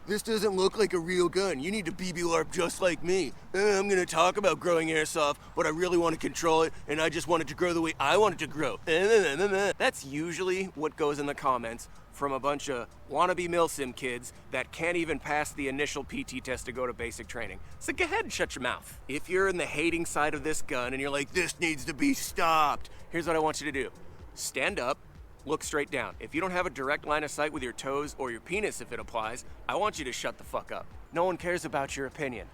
this doesn't look like a real gun. You need to BB-LARP just like me. I'm gonna talk about growing airsoft, but I really want to control it, and I just want it to grow the way I want it to grow. That's usually what goes in the comments from a bunch of wannabe milsim kids that can't even pass the initial PT test to go to basic training. So go ahead and shut your mouth. If you're in the hating side of this gun and you're like, this needs to be stopped, here's what I want you to do. Stand up, look straight down. If you don't have a direct line of sight with your toes or your penis if it applies, I want you to shut the fuck up. No one cares about your opinion.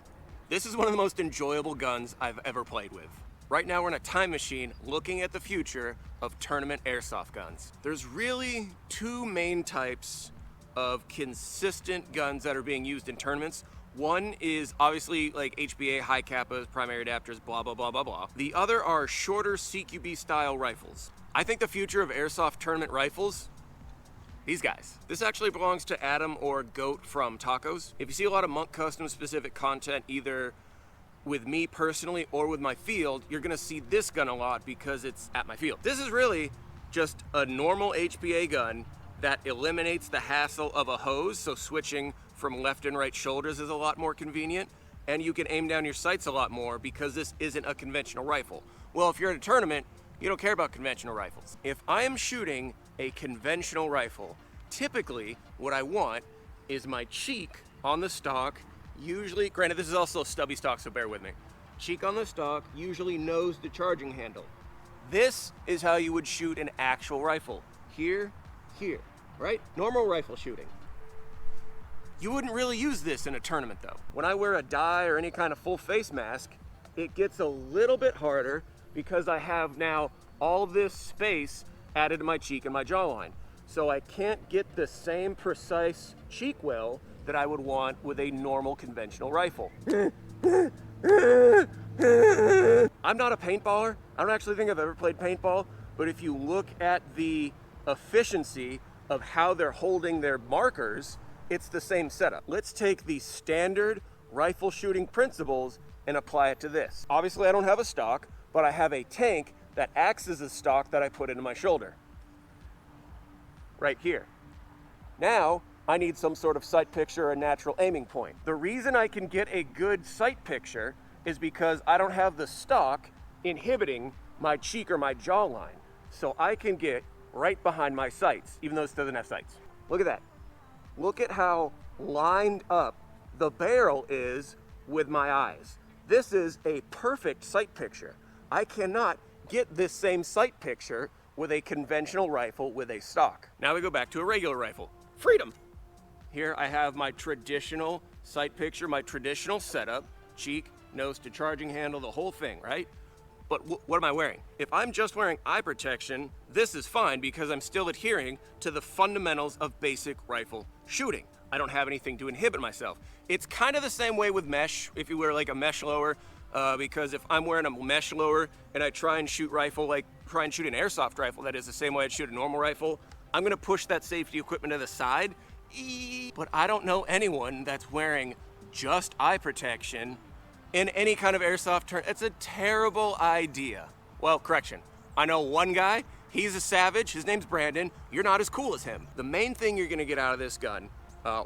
This is one of the most enjoyable guns I've ever played with. Right now we're in a time machine looking at the future of tournament airsoft guns. There's really two main types of consistent guns that are being used in tournaments. One is obviously like HBA, high kappas, primary adapters, blah, blah, blah, blah, blah. The other are shorter CQB style rifles. I think the future of airsoft tournament rifles, these guys. This actually belongs to Adam or Goat from Tacos. If you see a lot of Monk Custom specific content, either with me personally or with my field, you're gonna see this gun a lot because it's at my field. This is really just a normal HPA gun that eliminates the hassle of a hose, so switching from left and right shoulders is a lot more convenient, and you can aim down your sights a lot more because this isn't a conventional rifle. Well, if you're at a tournament, you don't care about conventional rifles. If I am shooting a conventional rifle, typically what I want is my cheek on the stock, usually, granted this is also a stubby stock, so bear with me. Cheek on the stock, usually nose the charging handle. This is how you would shoot an actual rifle. Here, here, right? Normal rifle shooting. You wouldn't really use this in a tournament though. When I wear a dye or any kind of full face mask, it gets a little bit harder because I have now all this space added to my cheek and my jawline. So I can't get the same precise cheek well that I would want with a normal conventional rifle. I'm not a paintballer. I don't actually think I've ever played paintball, but if you look at the efficiency of how they're holding their markers, it's the same setup. Let's take the standard rifle shooting principles and apply it to this. Obviously I don't have a stock, but I have a tank that acts as a stock that I put into my shoulder. Right here. Now, I need some sort of sight picture or natural aiming point. The reason I can get a good sight picture is because I don't have the stock inhibiting my cheek or my jawline. So I can get right behind my sights, even though it doesn't have sights. Look at that. Look at how lined up the barrel is with my eyes. This is a perfect sight picture. I cannot get this same sight picture with a conventional rifle with a stock. Now we go back to a regular rifle. Freedom. Here I have my traditional sight picture, my traditional setup, cheek, nose to charging handle, the whole thing, right? But what am I wearing? If I'm just wearing eye protection, this is fine because I'm still adhering to the fundamentals of basic rifle shooting. I don't have anything to inhibit myself. It's kind of the same way with mesh, if you wear like a mesh lower, because if I'm wearing a mesh lower and I try and shoot rifle, like try and shoot an airsoft rifle, that is the same way I'd shoot a normal rifle, I'm gonna push that safety equipment to the side. But I don't know anyone that's wearing just eye protection in any kind of airsoft turn. It's a terrible idea. Well, correction. I know one guy, he's a savage, his name's Brandon. You're not as cool as him. The main thing you're gonna get out of this gun,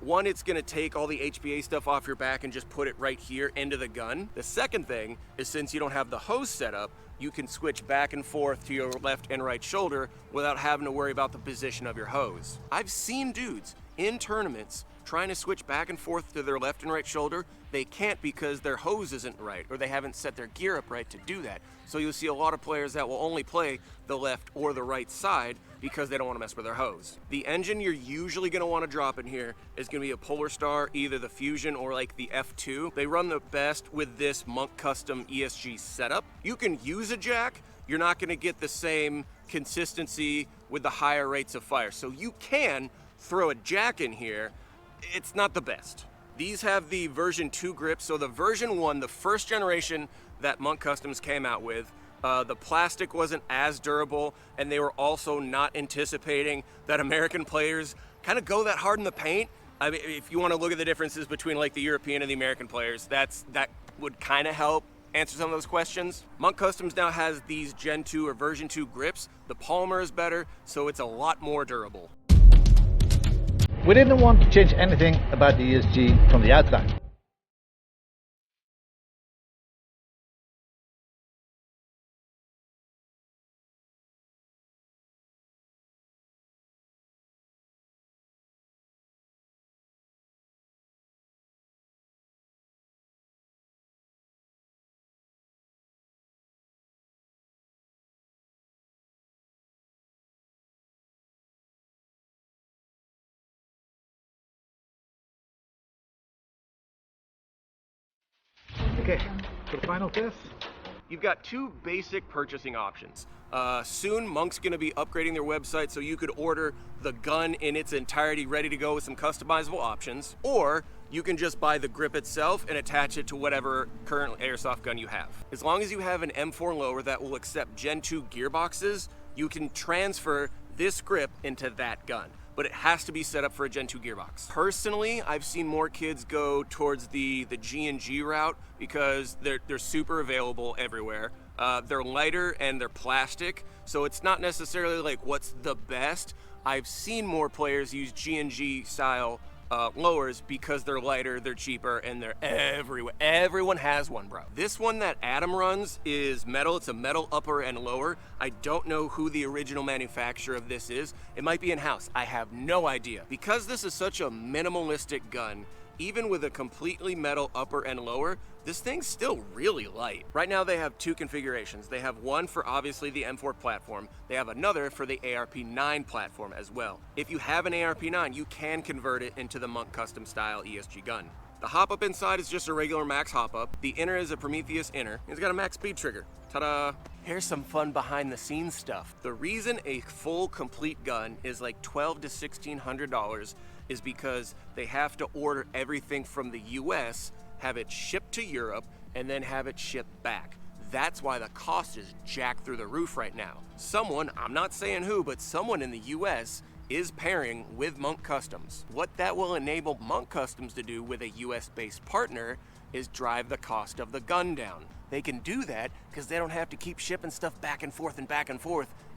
one, it's gonna take all the HPA stuff off your back and just put it right here into the gun. The second thing is, since you don't have the hose set up, you can switch back and forth to your left and right shoulder without having to worry about the position of your hose. I've seen dudes in tournaments trying to switch back and forth to their left and right shoulder. They can't because their hose isn't right or they haven't set their gear up right to do that. So you'll see a lot of players that will only play the left or the right side because they don't want to mess with their hose. The engine you're usually going to want to drop in here is going to be a Polar Star, either the Fusion or like the F2. They run the best with this Monk Custom ESG setup. You can use a jack. You're not going to get the same consistency with the higher rates of fire. So you can throw a jack in here. It's not the best. These have the version 2 grip. So the version 1, the first generation that Monk Customs came out with, the plastic wasn't as durable, and they were also not anticipating that American players kind of go that hard in the paint. I mean, if you want to look at the differences between like the European and the American players, that would kind of help answer some of those questions. Monk Customs now has these Gen 2 or version 2 grips. The polymer is better, so it's a lot more durable. We didn't want to change anything about the ESG from the outside. Okay, for the final test. You've got two basic purchasing options. Soon, Monk's gonna be upgrading their website so you could order the gun in its entirety ready to go with some customizable options, or you can just buy the grip itself and attach it to whatever current airsoft gun you have. As long as you have an M4 lower that will accept Gen 2 gearboxes, you can transfer this grip into that gun, but it has to be set up for a Gen 2 gearbox. Personally, I've seen more kids go towards the G&G route because they're super available everywhere. They're lighter and they're plastic, so it's not necessarily like what's the best. I've seen more players use G&G style lowers because they're lighter, they're cheaper, and they're everywhere. Everyone has one, bro. This one that Adam runs is metal. It's a metal upper and lower. I don't know who the original manufacturer of this is. It might be in-house. I have no idea. Because this is such a minimalistic gun, even with a completely metal upper and lower, this thing's still really light. Right now they have two configurations. They have one for obviously the M4 platform. They have another for the ARP9 platform as well. If you have an ARP9, you can convert it into the Monk custom style ESG gun. The hop-up inside is just a regular max hop-up. The inner is a Prometheus inner. It's got a max speed trigger. Ta-da! Here's some fun behind-the-scenes stuff. The reason a full, complete gun is like $1,200 to $1,600 is because they have to order everything from the US, have it shipped to Europe, and then have it shipped back. That's why the cost is jacked through the roof right now. Someone, I'm not saying who, but someone in the US is pairing with Monk Customs. What that will enable Monk Customs to do with a US-based partner is drive the cost of the gun down. They can do that because they don't have to keep shipping stuff back and forth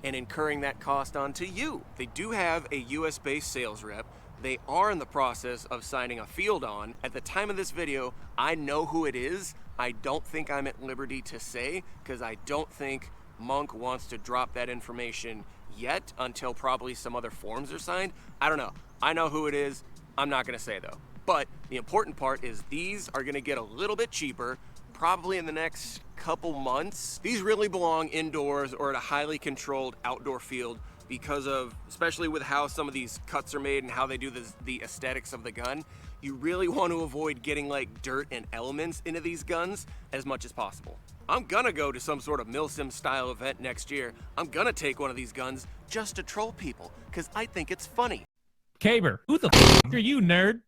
and incurring that cost onto you. They do have a US-based sales rep. They are in the process of signing a field on. At the time of this video, I know who it is. I don't think I'm at liberty to say because I don't think Monk wants to drop that information yet until probably some other forms are signed. I don't know. I know who it is. I'm not gonna say though. But the important part is these are gonna get a little bit cheaper probably in the next couple months. These really belong indoors or at a highly controlled outdoor field because of, especially with how some of these cuts are made and how they do the aesthetics of the gun, you really want to avoid getting like dirt and elements into these guns as much as possible. I'm gonna go to some sort of milsim style event next year. I'm gonna take one of these guns just to troll people because I think it's funny. Caber, who the f*** are you, nerd?